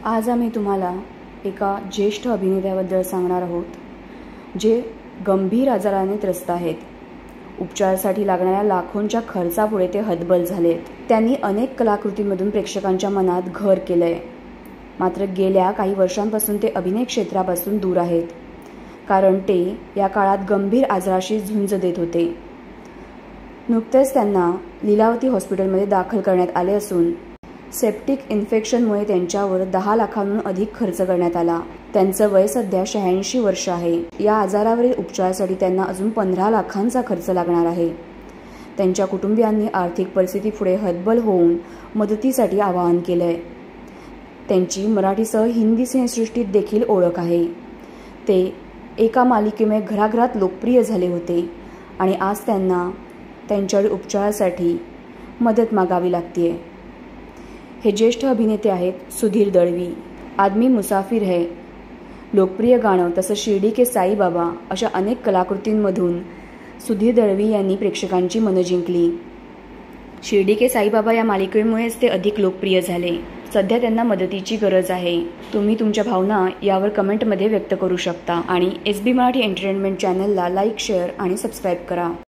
आज आम्ही तुम्हाला एका ज्येष्ठ अभिनेत्याबद्दल सांगणार आहोत जे गंभीर आजाराने त्रस्त आहेत। उपचारासाठी लागणाऱ्या लाखोंच्या खर्चापुढे ते हतबल झालेत। त्यांनी अनेक कलाकृतींमधून प्रेक्षकांच्या मनात घर केलंय, मात्र गेल्या काही वर्षांपासून ते अभिनय क्षेत्रापासून दूर आहेत, कारण ते या काळात गंभीर आजाराशी झुंज देत होते। नुकतेच त्यांना लीलावती हॉस्पिटलमध्ये दाखल करण्यात आले असून सेप्टिक इन्फेक्शनमुळे त्यांच्यावर 10 लाखांहून अधिक खर्च करण्यात आला। त्यांचं वय सध्या 86 वर्ष आहे। या आजारावरील उपचारासाठी त्यांना अजून 15 लाखांचा खर्च लागणार आहे। त्यांच्या कुटुंबियांनी आर्थिक परिस्थितीपुढे हतबल होऊन मदतीसाठी आवाहन केलंय। त्यांची मराठीसह हिंदी सिनेसृष्टीत देखील ओळख आहे। ते एका मालिकेमुळे घराघरात लोकप्रिय झाले होते आणि आज त्यांना त्यांच्यावर उपचारासाठी मदत मागावी लागतेय। हे ज्येष्ठ अभिनेते आहेत सुधीर दळवी। आदमी मुसाफिर है, लोकप्रिय गाणं, तसं शिर्डी के साई बाबा अशा अनेक कलाकृतींमधून सुधीर दळवी यांनी प्रेक्षकांची मनं जिंकली। शिर्डी के साई बाबा या मालिकेमुळेच ते अधिक लोकप्रिय झाले। सध्या त्यांना मदतीची गरज आहे। तुम्ही तुमच्या भावना यावर कमेंटमध्ये व्यक्त करू शकता आणि SB मराठी एंटरटेनमेंट चॅनलला लाईक, शेअर आणि सबस्क्राईब करा।